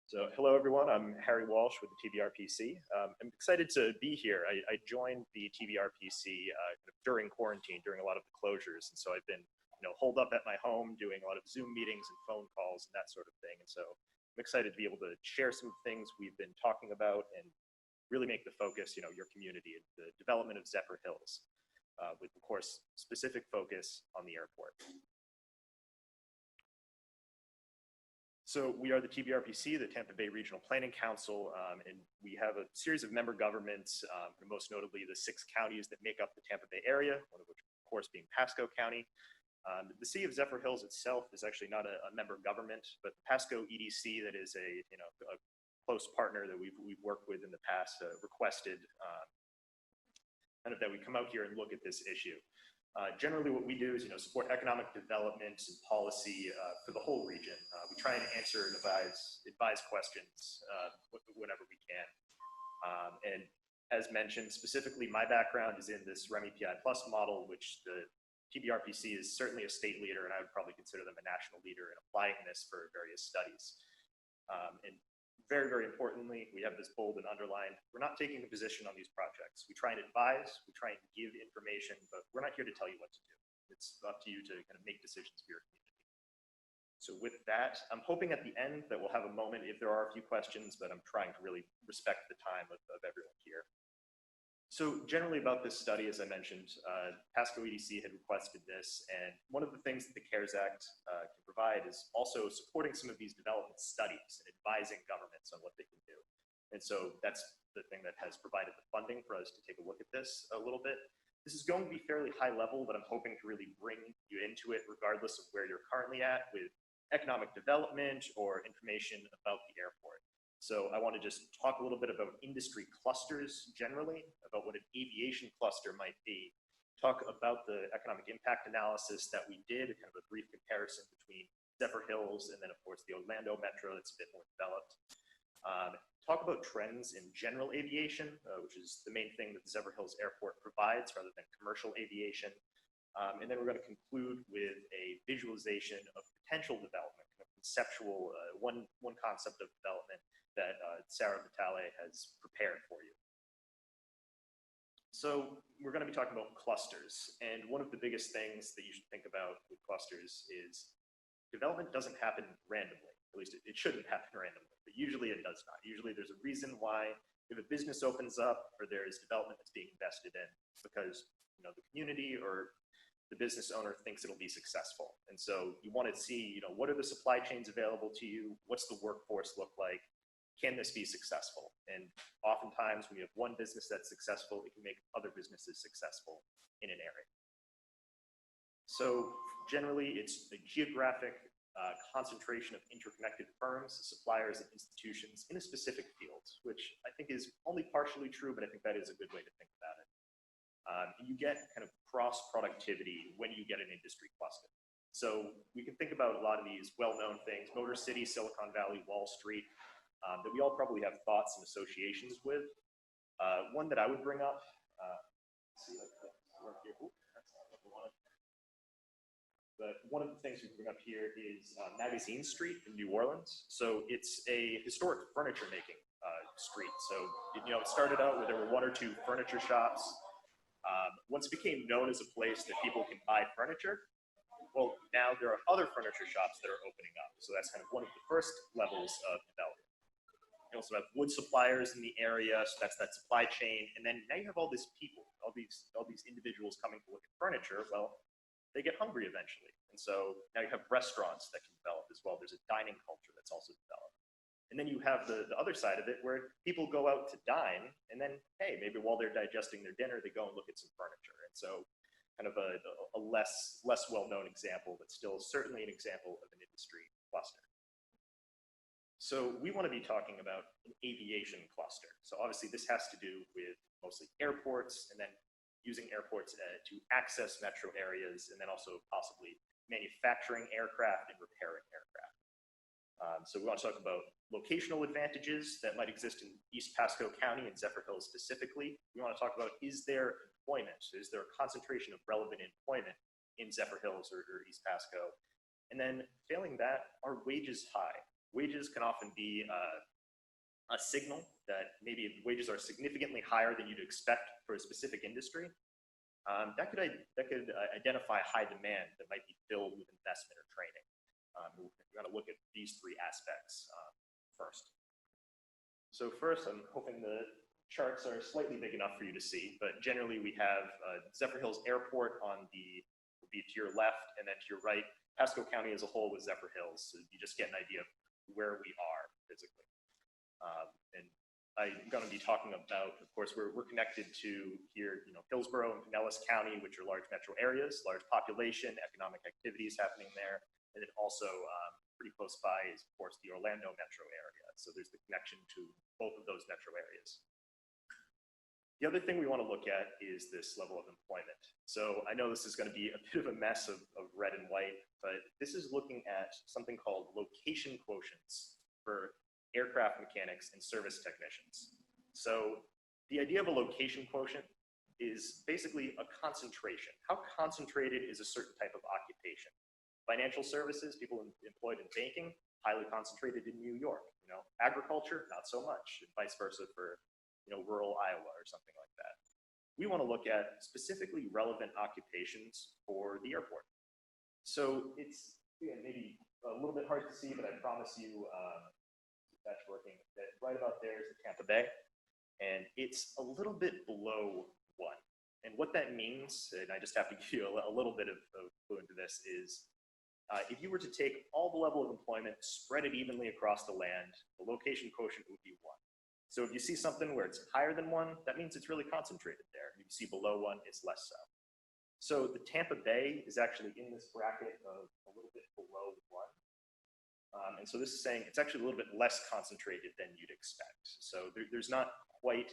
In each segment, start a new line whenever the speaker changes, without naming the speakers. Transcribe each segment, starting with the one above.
So hello everyone, I'm Harry Walsh with the TVRPC. I'm excited to be here. I joined the TVRPC kind of during quarantine, during a lot of the closures. And so I've been holed up at my home doing a lot of Zoom meetings and phone calls and that sort of thing. And so I'm excited to be able to share some things we've been talking about and really make the focus, your community, the development of Zephyrhills, with of course, specific focus on the airport. So we are the TVRPC, the Tampa Bay Regional Planning Council, and we have a series of member governments, most notably the 6 counties that make up the Tampa Bay area, one of which, of course, being Pasco County. The city of Zephyrhills itself is actually not a member government, but the Pasco EDC, that is a close partner that we've worked with in the past, requested kind of that we come out here and look at this issue. Generally, what we do is, support economic development and policy for the whole region. We try and answer and advise questions whenever we can. And as mentioned, specifically, my background is in this REMI PI Plus model, which the TVRPC is certainly a state leader, and I would probably consider them a national leader in applying this for various studies. And very, very importantly, we have this bold and underlined, we're not taking a position on these projects. We try and advise, we try and give information, but we're not here to tell you what to do. It's up to you to kind of make decisions for your community. So with that, I'm hoping at the end that we'll have a moment if there are a few questions, but I'm trying to really respect the time of everyone here. So generally about this study, as I mentioned, Pasco EDC had requested this, and one of the things that the CARES Act can provide is also supporting some of these development studies and advising governments on what they can do. And so that's the thing that has provided the funding for us to take a look at this a little bit. This is going to be fairly high level, but I'm hoping to really bring you into it regardless of where you're currently at with economic development or information about the airport. So I want to just talk a little bit about industry clusters generally, about what an aviation cluster might be, talk about the economic impact analysis that we did, kind of a brief comparison between Zephyrhills and then of course the Orlando Metro that's a bit more developed. Talk about trends in general aviation, which is the main thing that the Zephyrhills Airport provides rather than commercial aviation. And then we're going to conclude with a visualization of potential development, kind of conceptual, one concept of development that Sarah Vitale has prepared for you. So we're going to be talking about clusters. And one of the biggest things that you should think about with clusters is development doesn't happen randomly. At least it shouldn't happen randomly, but usually it does not. Usually there's a reason why if a business opens up or there's development that's being invested in, because the community or the business owner thinks it'll be successful. And so you want to see, what are the supply chains available to you? What's the workforce look like? Can this be successful? And oftentimes when you have one business that's successful, it can make other businesses successful in an area. So generally it's a geographic concentration of interconnected firms, suppliers, and institutions in a specific field, which I think is only partially true, but I think that is a good way to think about it. You get kind of cross-productivity when you get an industry cluster. So we can think about a lot of these well-known things, Motor City, Silicon Valley, Wall Street, that we all probably have thoughts and associations with. One that I would bring up, but one of the things we bring up here is Magazine Street in New Orleans. So it's a historic furniture making street. So it started out where there were 1 or 2 furniture shops. Once it became known as a place that people can buy furniture, well, now there are other furniture shops that are opening up. So that's kind of one of the first levels of development. You also have wood suppliers in the area, so that's that supply chain. And then now you have all these people, all these individuals coming to look at furniture. Well, they get hungry eventually. And so now you have restaurants that can develop as well. There's a dining culture that's also developed. And then you have the other side of it where people go out to dine and then, hey, maybe while they're digesting their dinner, they go and look at some furniture. And so kind of a less well-known example, but still certainly an example of an industry cluster. So we want to be talking about an aviation cluster. So obviously this has to do with mostly airports and then using airports to access metro areas and then also possibly manufacturing aircraft and repairing aircraft. So we want to talk about locational advantages that might exist in East Pasco County and Zephyrhills specifically. We want to talk about, is there employment? Is there a concentration of relevant employment in Zephyrhills or East Pasco? And then failing that, are wages high? wages can often be a signal that maybe wages are significantly higher than you'd expect for a specific industry. That could identify high demand that might be filled with investment or training. We're going to look at these three aspects first. So first, I'm hoping the charts are slightly big enough for you to see, but generally we have Zephyrhills Airport will be to your left, and then to your right, Pasco County as a whole with Zephyrhills, so you just get an idea of where we are physically. And I'm going to be talking about, of course, we're connected to here, Hillsborough and Pinellas County, which are large metro areas, large population, economic activities happening there, and then also pretty close by is, of course, the Orlando metro area. So there's the connection to both of those metro areas. The other thing we want to look at is this level of employment. So I know this is going to be a bit of a mess of red and white, but this is looking at something called location quotients for aircraft mechanics and service technicians. So the idea of a location quotient is basically a concentration. How concentrated is a certain type of occupation? Financial services, people employed in banking, highly concentrated in New York. Agriculture, not so much, and vice versa for rural Iowa or something like that. We want to look at specifically relevant occupations for the airport. So it's maybe a little bit hard to see, but I promise you, that's working. That right about there is the Tampa Bay, and it's a little bit below 1. And what that means, and I just have to give you a little bit of clue into this, is if you were to take all the level of employment, spread it evenly across the land, the location quotient would be 1. So if you see something where it's higher than 1, that means it's really concentrated there. If you see below 1, it's less so. So the Tampa Bay is actually in this bracket of a little bit below 1. And so this is saying it's actually a little bit less concentrated than you'd expect. So there's not quite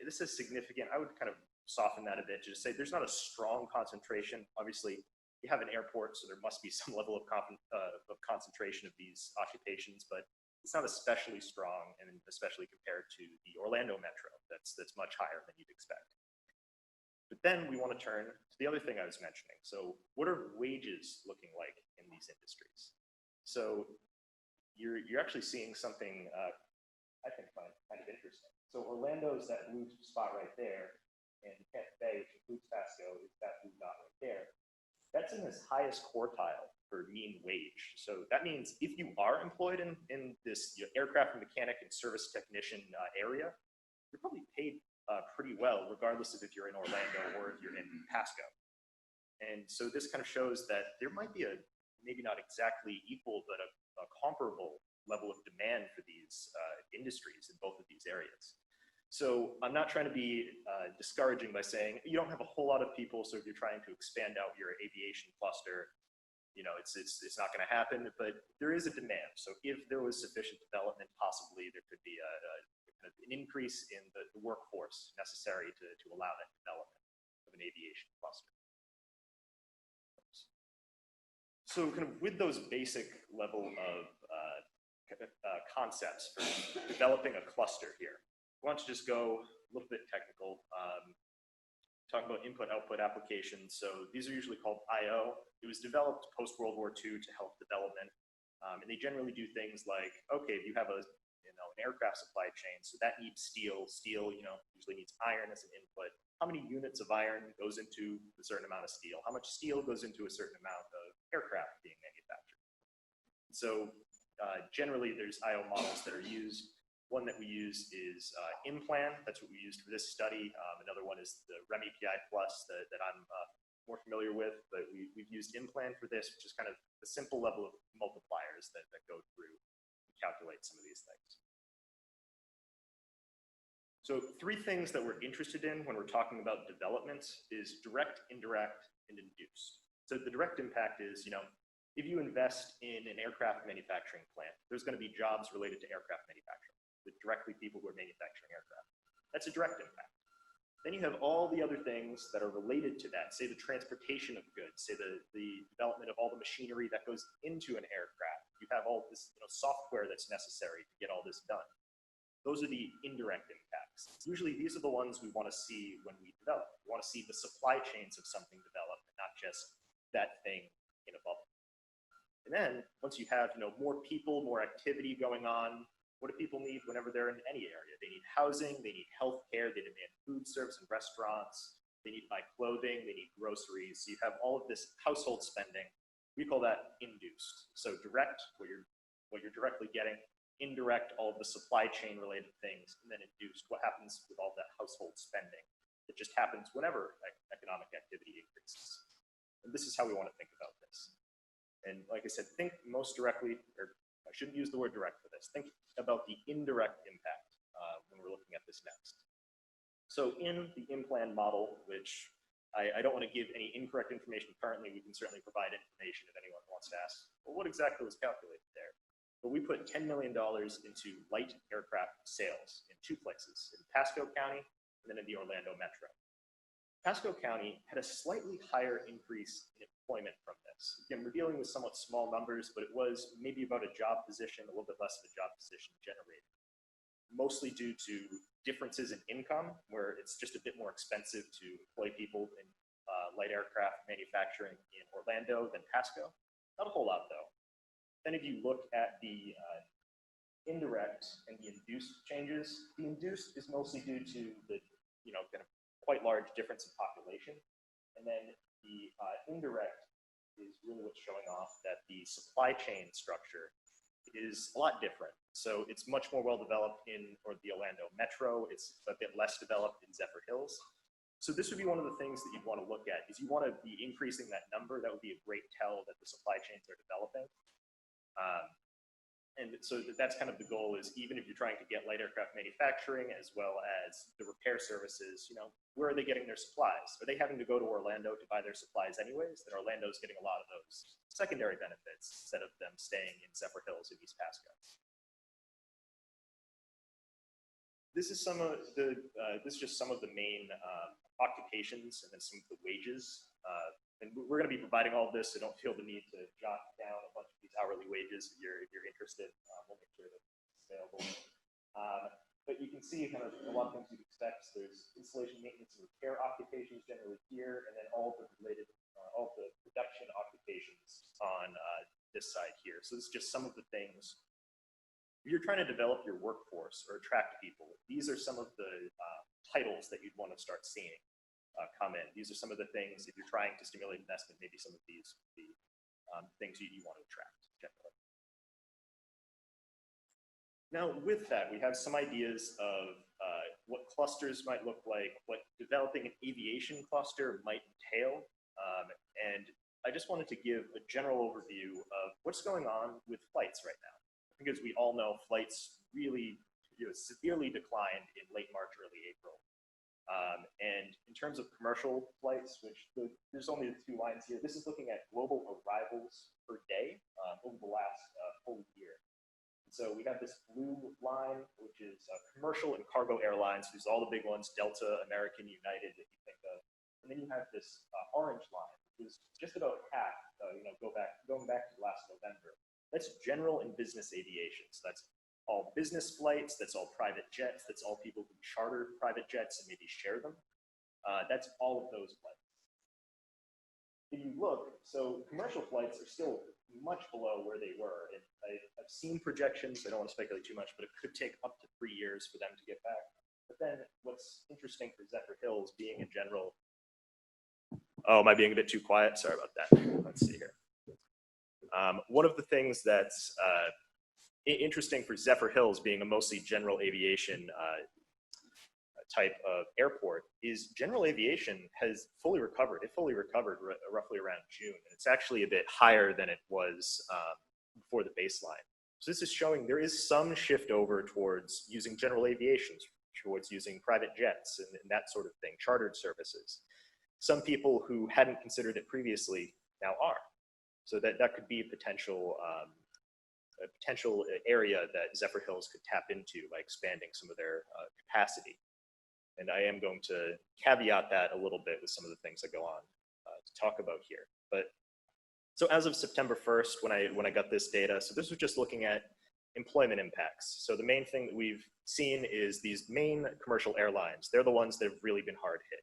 this is significant. I would kind of soften that a bit to just say there's not a strong concentration. Obviously, you have an airport, so there must be some level of concentration of these occupations, but it's not especially strong, and especially compared to the Orlando metro, that's much higher than you'd expect. But then we want to turn to the other thing I was mentioning. So what are wages looking like in these industries? So you're actually seeing something I think kind of interesting. So Orlando is that blue spot right there, and Tampa Bay, which includes Pasco, is that blue dot right there. That's in this highest quartile for mean wage. So that means if you are employed in this aircraft mechanic and service technician area, you're probably paid pretty well, regardless of if you're in Orlando or if you're in Pasco. And so this kind of shows that there might be maybe not exactly equal, but a comparable level of demand for these industries in both of these areas. So I'm not trying to be discouraging by saying you don't have a whole lot of people, so if you're trying to expand out your aviation cluster, it's not going to happen, but there is a demand. So if there was sufficient development, possibly there could be an increase in the workforce necessary to allow that development of an aviation cluster. So kind of with those basic level of concepts for developing a cluster here, I want to just go a little bit technical. Talk about input-output applications. So these are usually called I/O. It was developed post-World War II to help development. And they generally do things like, okay, if you have an aircraft supply chain, so that needs steel. Steel, usually needs iron as an input. How many units of iron goes into a certain amount of steel? How much steel goes into a certain amount of aircraft being manufactured? So generally, there's I/O models that are used. One that we use is IMPLAN. That's what we used for this study. Another one is the REM-API Plus that I'm more familiar with, but we've used IMPLAN for this, which is kind of the simple level of multipliers that go through and calculate some of these things. So 3 things that we're interested in when we're talking about development is direct, indirect, and induced. So the direct impact is, if you invest in an aircraft manufacturing plant, there's going to be jobs related to aircraft manufacturing, with directly people who are manufacturing aircraft. That's a direct impact. Then you have all the other things that are related to that, say the transportation of goods, say the development of all the machinery that goes into an aircraft. You have all this software that's necessary to get all this done. Those are the indirect impacts. Usually these are the ones we want to see when we develop. We want to see the supply chains of something develop, and not just that thing in a bubble. And then once you have, more people, more activity going on, what do people need whenever they're in any area? They need housing, they need healthcare, they demand food service and restaurants, they need to buy clothing, they need groceries. So you have all of this household spending. We call that induced. So direct, what you're directly getting, indirect, all of the supply chain related things, and then induced, what happens with all that household spending. It just happens whenever economic activity increases. And this is how we want to think about this. And like I said, think most directly, or I shouldn't use the word direct for this, think about the indirect impact when we're looking at this next. So in the in-plan model, which I don't want to give any incorrect information currently, we can certainly provide information if anyone wants to ask, well, what exactly was calculated there? But we put $10 million into light aircraft sales in two places, in Pasco County and then in the Orlando Metro. Pasco County had a slightly higher increase in employment from this. Again, we're dealing with somewhat small numbers, but it was maybe about a job position, a little bit less of a job position generated. Mostly due to differences in income, where it's just a bit more expensive to employ people in light aircraft manufacturing in Orlando than Pasco. Not a whole lot though. Then if you look at the indirect and the induced changes, the induced is mostly due to the kind of quite large difference in population. And then the indirect is really what's showing off that the supply chain structure is a lot different. So it's much more well-developed in the Orlando Metro. It's a bit less developed in Zephyrhills. So this would be one of the things that you'd want to look at, is you want to be increasing that number. That would be a great tell that the supply chains are developing. And so that's kind of the goal, is even if you're trying to get light aircraft manufacturing as well as the repair services, where are they getting their supplies? Are they having to go to Orlando to buy their supplies anyways? Then Orlando's getting a lot of those secondary benefits instead of them staying in Zephyrhills and East Pasco. This is just some of the main occupations and then some of the wages. And we're going to be providing all of this, so don't feel the need to jot down a bunch of these hourly wages if you're interested. We'll make sure that it's available. But you can see kind of a lot of things you'd expect. There's installation, maintenance, and repair occupations generally here, and then all of the related, all of the production occupations on this side here. So this is just some of the things. If you're trying to develop your workforce or attract people, these are some of the titles that you'd want to start seeing come in. These are some of the things, if you're trying to stimulate investment, maybe some of these would be things you want to attract generally. Now with that, we have some ideas of what clusters might look like, what developing an aviation cluster might entail. And I just wanted to give a general overview of what's going on with flights right now. Because we all know flights really severely declined in late March, early April. And in terms of commercial flights, which there's only the two lines here, this is looking at global arrivals per day over the last full year. And so we have this blue line, which is commercial and cargo airlines. There's all the big ones, Delta, American, United, that you think of. And then you have this orange line, which is just about half, going back to last November. That's general and business aviation. So that's all business flights, that's all private jets, that's all people who charter private jets and maybe share them. That's all of those flights. If you look, so commercial flights are still much below where they were. And I've seen projections, I don't want to speculate too much, but it could take up to 3 years for them to get back. But then what's interesting for Zephyrhills being in general, oh, am I being a bit too quiet? Sorry about that. Let's see here. One of the things that's interesting for Zephyrhills being a mostly general aviation type of airport is general aviation has fully recovered. It fully recovered roughly around June. And it's actually a bit higher than it was before the baseline. So this is showing there is some shift over towards using general aviation, towards using private jets and that sort of thing, chartered services. Some people who hadn't considered it previously now are. So that could be a potential area that Zephyrhills could tap into by expanding some of their capacity. And I am going to caveat that a little bit with some of the things that go on to talk about here. But so as of September 1st, when I got this data, so this was just looking at employment impacts. So the main thing that we've seen is these main commercial airlines. They're the ones that have really been hard hit.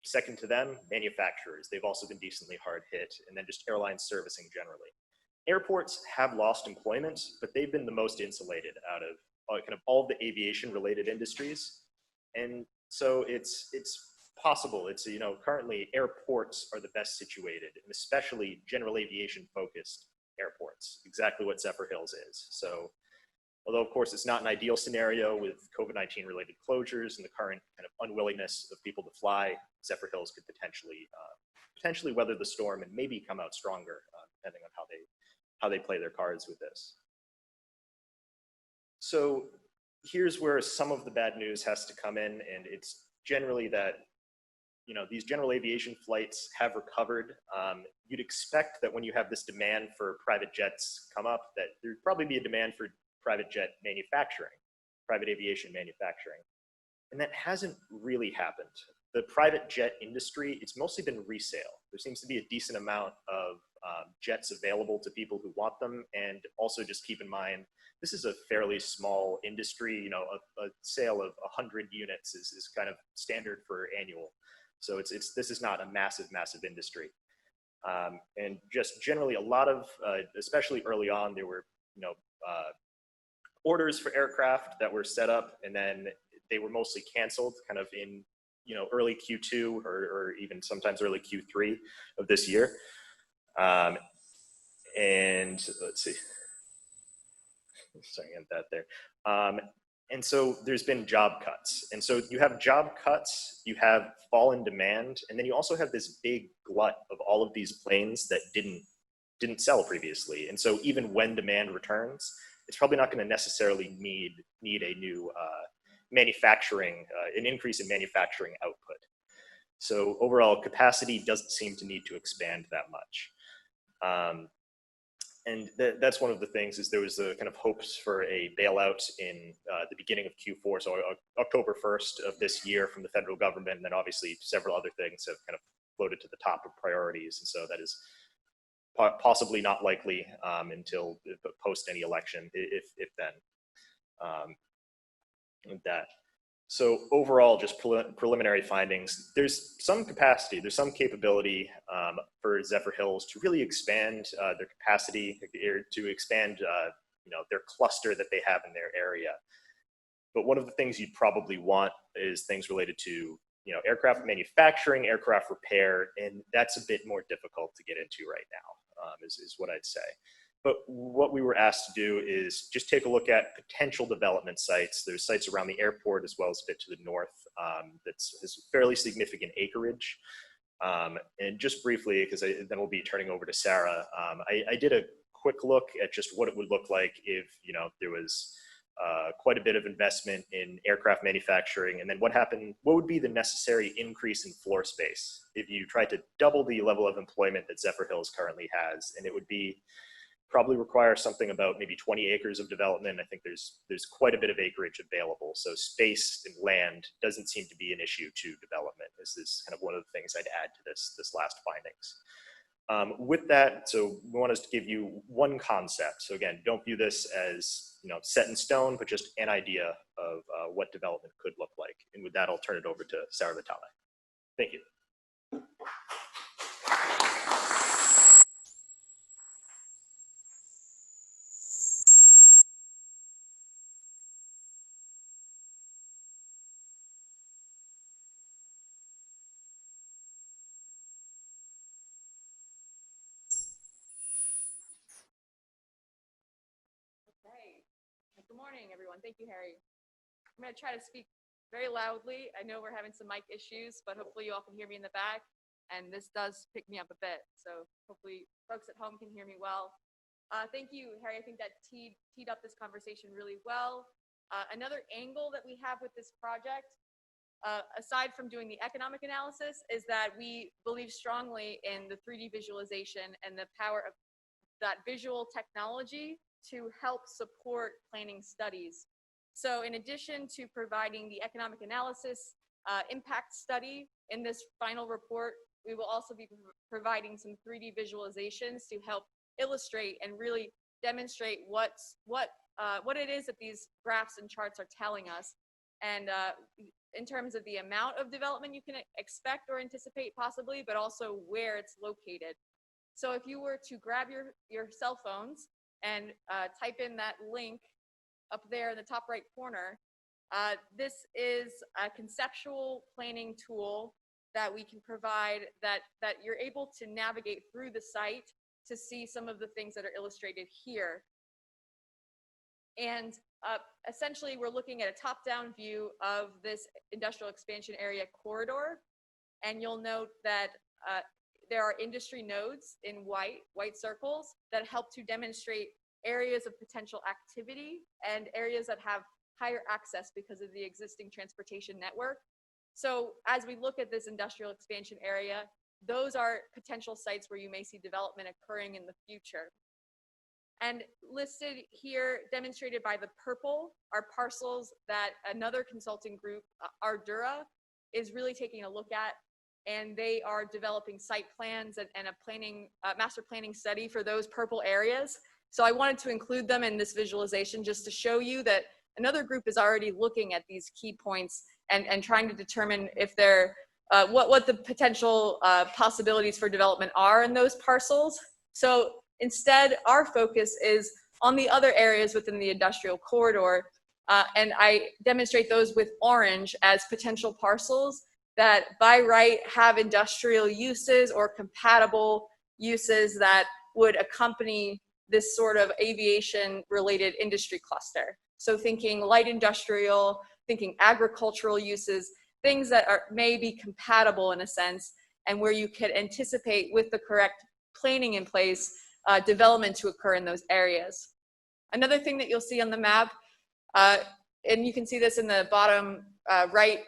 Second to them, manufacturers. They've also been decently hard hit. And then just airline servicing generally. airports have lost employment, but they've been the most insulated out of kind of all of the aviation related industries. And so it's possible. It's, you know, currently airports are the best situated, and especially general aviation focused airports, exactly what Zephyrhills is. So although of course it's not an ideal scenario with COVID-19 related closures and the current kind of unwillingness of people to fly, Zephyrhills could potentially weather the storm and maybe come out stronger, depending on how they play their cards with this. So here's where some of the bad news has to come in, and it's generally that, you know, these general aviation flights have recovered. You'd expect that when you have this demand for private jets come up, that there'd probably be a demand for private jet manufacturing, private aviation manufacturing. And that hasn't really happened. The private jet industry, it's mostly been resale. There seems to be a decent amount of jets available to people who want them. And also just keep in mind, this is a fairly small industry. You know, a sale of 100 units is kind of standard for annual. So this is not a massive industry. And just generally a lot of, especially early on, there were, you know, orders for aircraft that were set up, and then they were mostly canceled kind of in, you know, early Q2 or even sometimes early Q3 of this year. And let's see, sorry, I got that there. And so there's been job cuts. And so you have job cuts, you have fall in demand, and then you also have this big glut of all of these planes that didn't sell previously. And so even when demand returns, it's probably not going to necessarily need a new manufacturing, an increase in manufacturing output. So overall capacity doesn't seem to need to expand that much. And that's one of the things, is there was the kind of hopes for a bailout in the beginning of Q4, so October 1st of this year from the federal government, and then obviously several other things have kind of floated to the top of priorities, and so that is possibly not likely until post any election, if then. That. So overall, just preliminary findings, there's some capacity, there's some capability for Zephyrhills to really expand their capacity, to expand you know, their cluster that they have in their area. But one of the things you'd probably want is things related to, you know, aircraft manufacturing, aircraft repair, and that's a bit more difficult to get into right now, is what I'd say. But what we were asked to do is just take a look at potential development sites. There's sites around the airport as well as a bit to the north has fairly significant acreage. And just briefly, because then we'll be turning over to Sarah, I did a quick look at just what it would look like if, you know, there was quite a bit of investment in aircraft manufacturing, and then what would be the necessary increase in floor space if you tried to double the level of employment that Zephyrhills currently has. And it would be probably require something about maybe 20 acres of development. I think there's quite a bit of acreage available. So space and land doesn't seem to be an issue to development. This is kind of one of the things I'd add to this last findings. With that, so we want us to give you one concept. So again, don't view this as, you know, set in stone, but just an idea of what development could look like. And with that, I'll turn it over to Sarah Vitale. Thank you.
Good morning, everyone. Thank you, Harry. I'm going to try to speak very loudly. I know we're having some mic issues, but hopefully you all can hear me in the back. And this does pick me up a bit. So hopefully folks at home can hear me well. Thank you, Harry. I think that teed up this conversation really well. Another angle that we have with this project, aside from doing the economic analysis, is that we believe strongly in the 3D visualization and the power of that visual technology to help support planning studies. So in addition to providing the economic analysis impact study in this final report, we will also be providing some 3D visualizations to help illustrate and really demonstrate what it is that these graphs and charts are telling us. And in terms of the amount of development you can expect or anticipate possibly, but also where it's located. So if you were to grab your cell phones and type in that link up there in the top right corner, this is a conceptual planning tool that we can provide that you're able to navigate through the site to see some of the things that are illustrated here. And essentially, we're looking at a top-down view of this industrial expansion area corridor. And you'll note that there are industry nodes in white circles that help to demonstrate areas of potential activity and areas that have higher access because of the existing transportation network. So as we look at this industrial expansion area, those are potential sites where you may see development occurring in the future. And listed here, demonstrated by the purple, are parcels that another consulting group, Ardura, is really taking a look at. And they are developing site plans and a master planning study for those purple areas. So I wanted to include them in this visualization just to show you that another group is already looking at these key points and trying to determine if they're, what the potential possibilities for development are in those parcels. So instead, our focus is on the other areas within the industrial corridor, and I demonstrate those with orange as potential parcels that by right have industrial uses or compatible uses that would accompany this sort of aviation related industry cluster. So thinking light industrial, thinking agricultural uses, things that may be compatible in a sense, and where you could anticipate with the correct planning in place, development to occur in those areas. Another thing that you'll see on the map, and you can see this in the bottom right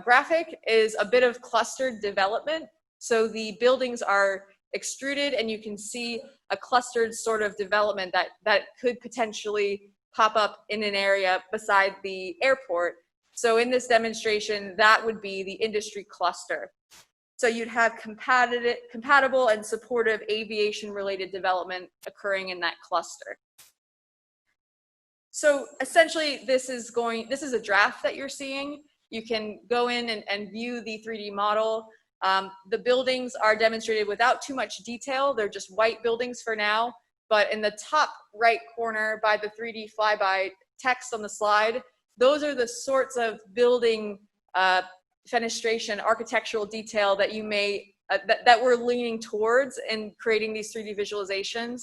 graphic, is a bit of clustered development. So the buildings are extruded and you can see a clustered sort of development that could potentially pop up in an area beside the airport. So in this demonstration, that would be the industry cluster. So you'd have compatible and supportive aviation related development occurring in that cluster. So essentially this is a draft that you're seeing. You can go in and view the 3D model. The buildings are demonstrated without too much detail. They're just white buildings for now. But in the top right corner by the 3D flyby text on the slide, those are the sorts of building fenestration, architectural detail that you may, that we're leaning towards in creating these 3D visualizations.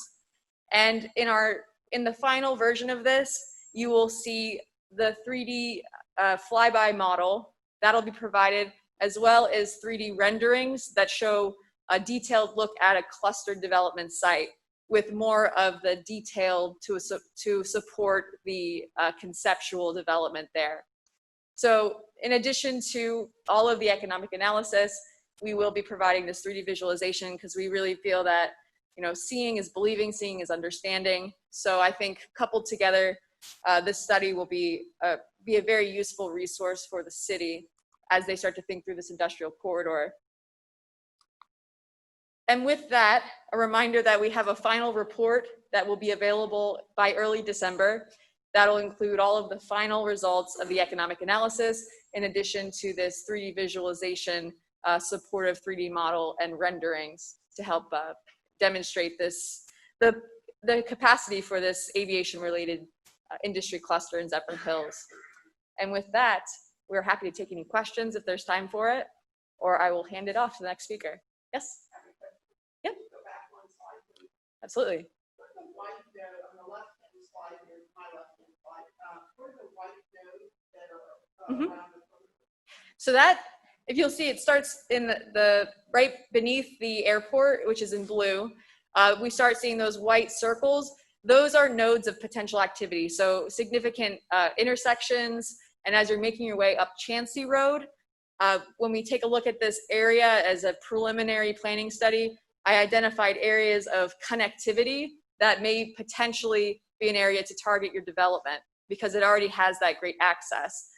And in the final version of this, you will see the 3D flyby model that'll be provided, as well as 3D renderings that show a detailed look at a clustered development site with more of the detail to support the conceptual development there. So in addition to all of the economic analysis, we will be providing this 3D visualization because we really feel that, you know, seeing is believing, seeing is understanding. So I think coupled together, this study will be a very useful resource for the city as they start to think through this industrial corridor. And with that, a reminder that we have a final report that will be available by early December. That'll include all of the final results of the economic analysis, in addition to this 3D visualization, supportive 3D model and renderings to help demonstrate the capacity for this aviation-related industry cluster in Zephyrhills. And with that, we're happy to take any questions if there's time for it, or I will hand it off to the next speaker. Yes? Yep. Absolutely. So that, if you'll see, it starts in the right beneath the airport, which is in blue. We start seeing those white circles. Those are nodes of potential activity. So significant intersections. And as you're making your way up Chansey Road, when we take a look at this area as a preliminary planning study, I identified areas of connectivity that may potentially be an area to target your development because it already has that great access.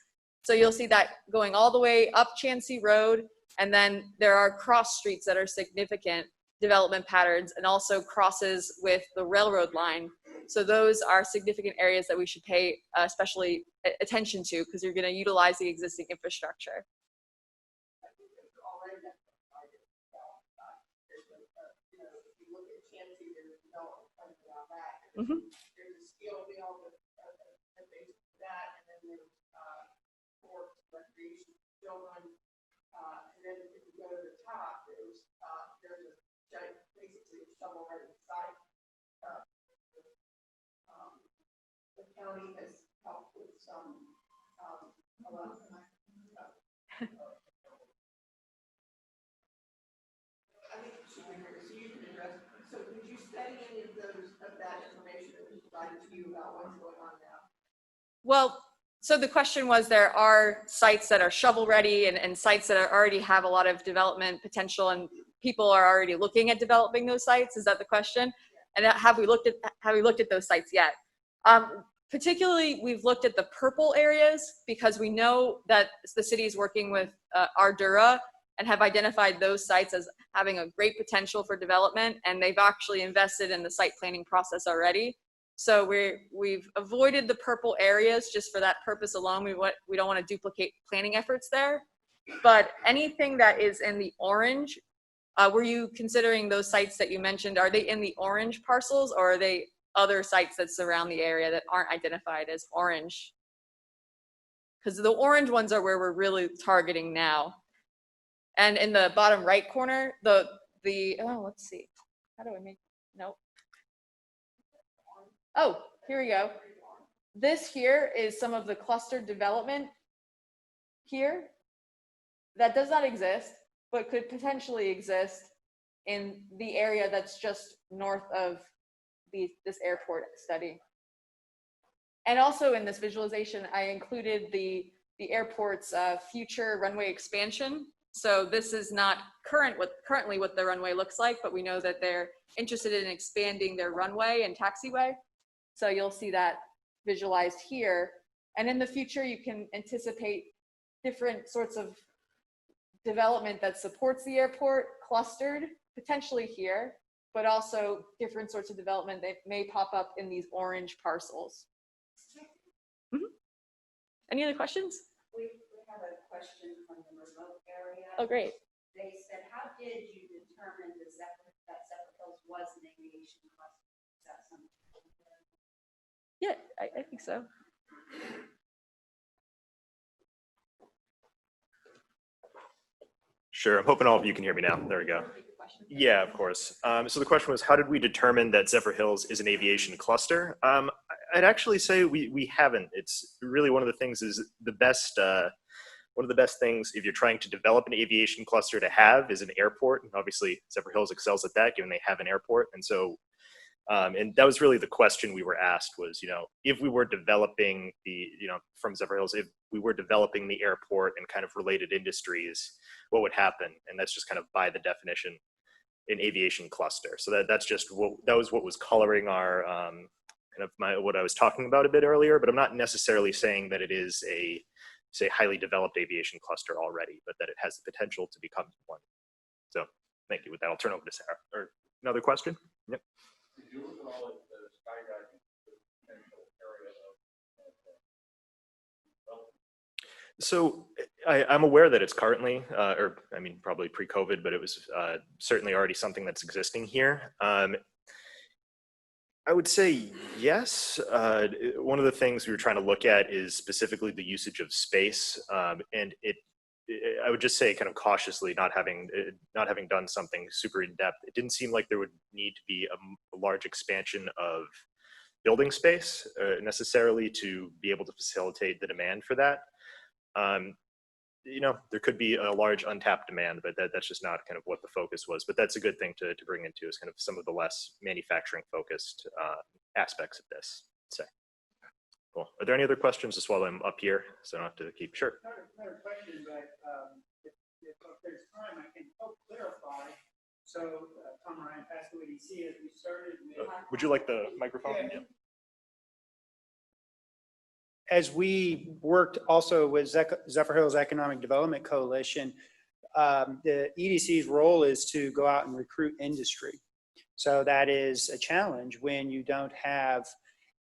So you'll see that going all the way up Chansey Road, and then there are cross streets that are significant development patterns and also crosses with the railroad line. So those are significant areas that we should pay especially attention to because you're going to utilize the existing infrastructure.
development plan around that.
Mhm.
There's a steel mill that based on that, and then there's sports, recreation, children, and then if you go to the top, there's basically a shovel-ready site. The county has helped with some, a lot of I think it should be here, so you can address, so did you study any of that information that was provided to you about what's going on now?
Well, so the question was, there are sites that are shovel ready and sites that already have a lot of development potential, and people are already looking at developing those sites. Is that the question? And have we looked at those sites yet? Particularly, we've looked at the purple areas because we know that the city is working with Ardura and have identified those sites as having a great potential for development, and they've actually invested in the site planning process already. So we've avoided the purple areas just for that purpose alone. We don't want to duplicate planning efforts there. But anything that is in the orange, were you considering those sites that you mentioned, are they in the orange parcels, or are they other sites that surround the area that aren't identified as orange? Because the orange ones are where we're really targeting now. And in the bottom right corner, oh, let's see. How do I make, nope. Oh, here we go. This here is some of the clustered development here that does not exist, but could potentially exist in the area that's just north of this airport study. And also in this visualization, I included the airport's future runway expansion. So this is not currently what the runway looks like, but we know that they're interested in expanding their runway and taxiway. So you'll see that visualized here. And in the future, you can anticipate different sorts of development that supports the airport, clustered, potentially here, but also different sorts of development that may pop up in these orange parcels. Mm-hmm. Any other questions?
We have a question from the remote area.
Oh, great.
They said, how did you determine that Zephyrhills was an aviation cluster? Is that something?
Yeah, I think so.
Sure, I'm hoping all of you can hear me now. There we go. Yeah, of course. So the question was, how did we determine that Zephyrhills is an aviation cluster? I'd actually say we haven't. It's really one of the things is the best, one of the best things if you're trying to develop an aviation cluster to have is an airport. And obviously Zephyrhills excels at that given they have an airport. And so, and that was really the question we were asked was, if we were developing from Zephyrhills, if we were developing the airport and kind of related industries, what would happen? And that's just kind of by the definition an aviation cluster. So that's just that was what was coloring our kind of what I was talking about a bit earlier, but I'm not necessarily saying that it is a, say, highly developed aviation cluster already, but that it has the potential to become one. So thank you. With that, I'll turn over to Sarah. Or another question? Yep.
Did you look at all of the skydiving potential area of
So I'm aware that it's currently, or I mean, probably pre-COVID, but it was certainly already something that's existing here. I would say yes. One of the things we were trying to look at is specifically the usage of space, and I would just say kind of cautiously, not having done something super in depth, it didn't seem like there would need to be a large expansion of building space necessarily to be able to facilitate the demand for that. There could be a large untapped demand, but that's just not kind of what the focus was. But that's a good thing to bring into is kind of some of the less manufacturing focused aspects of this. So, cool. Are there any other questions just while I'm up here? So I don't have to keep, sure.
Another question, but if there's time, I can help clarify. So, Tom Ryan, past the EDC, as we started.
Would you like the microphone?
Yeah. As we worked also with Zephyrhills Economic Development Coalition, the EDC's role is to go out and recruit industry. So that is a challenge when you don't have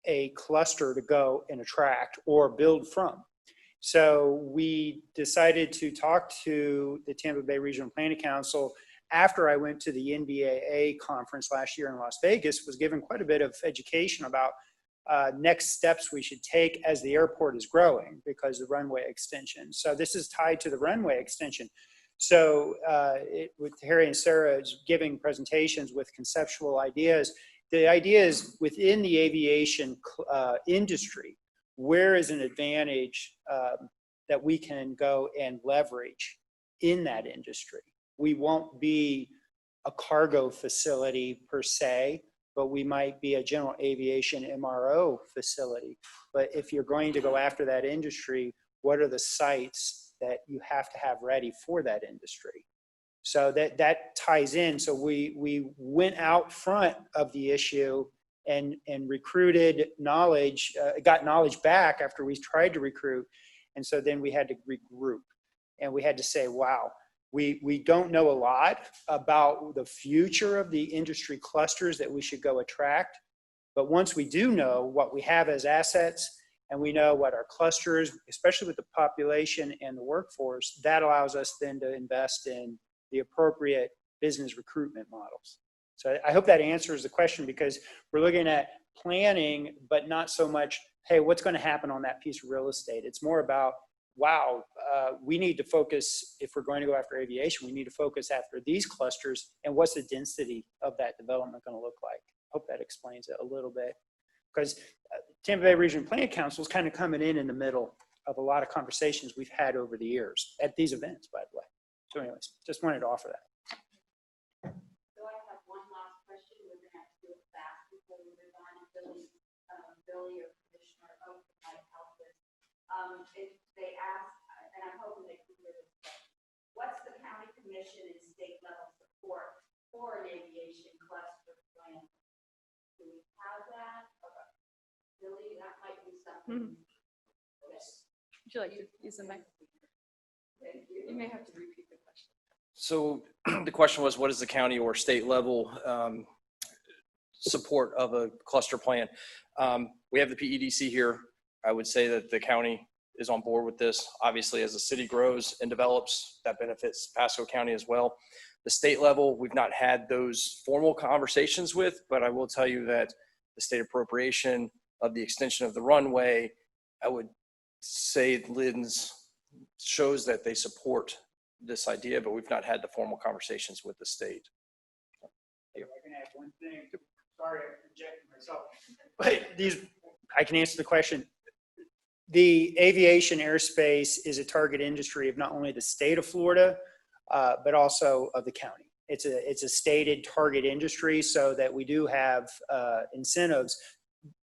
a cluster to go and attract or build from. So we decided to talk to the Tampa Bay Regional Planning Council after I went to the NBAA conference last year in Las Vegas, was given quite a bit of education about next steps we should take as the airport is growing because of the runway extension. So this is tied to the runway extension. So with Harry and Sarah giving presentations with conceptual ideas, the idea is within the aviation industry, where is an advantage that we can go and leverage in that industry? We won't be a cargo facility per se, but we might be a general aviation MRO facility. But if you're going to go after that industry, what are the sites that you have to have ready for that industry? So that ties in. So we went out front of the issue and recruited knowledge, got knowledge back after we tried to recruit. And so then we had to regroup and we had to say, wow, we don't know a lot about the future of the industry clusters that we should go attract. But once we do know what we have as assets and we know what our clusters, especially with the population and the workforce, that allows us then to invest in the appropriate business recruitment models. So I hope that answers the question, because we're looking at planning, but not so much, hey, what's going to happen on that piece of real estate? It's more about, wow, we need to focus, if we're going to go after aviation, we need to focus after these clusters, and what's the density of that development going to look like? Hope that explains it a little bit. Because Tampa Bay Regional Planning Council is kind of coming in the middle of a lot of conversations we've had over the years at these events, by the way. So anyways, just wanted to offer that.
So I have one last question. We're going to have to do it fast before we move on. Billy or Commissioner Oak might help this. If they ask, and I'm hoping they can hear this, what's the county commission and state level support for an aviation cluster plan? Do we have that? Billy, that might be something.
Would you like to use the mic? You may have to repeat the question.
So the question was, what is the county or state level support of a cluster plan? We have the PEDC here. I would say that the county is on board with this. Obviously, as the city grows and develops, that benefits Pasco County as well. The state level, we've not had those formal conversations with, but I will tell you that the state appropriation of the extension of the runway, I would say lends shows that they support this idea, but we've not had the formal conversations with the state.
If I can add one thing, sorry, I projected myself, but I can answer the question. The aviation airspace is a target industry of not only the state of Florida, but also of the county. It's a stated target industry, so that we do have incentives.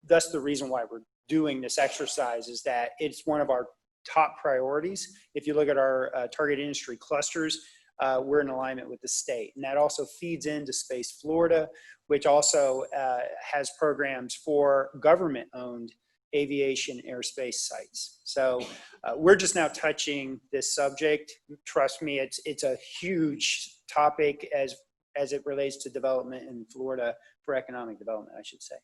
That's the reason why we're doing this exercise, is that it's one of our top priorities. If you look at our target industry clusters, we're in alignment with the state. And that also feeds into Space Florida, which also has programs for government-owned aviation airspace sites. So we're just now touching this subject. Trust me, it's a huge topic as it relates to development in Florida, for economic development, I should say.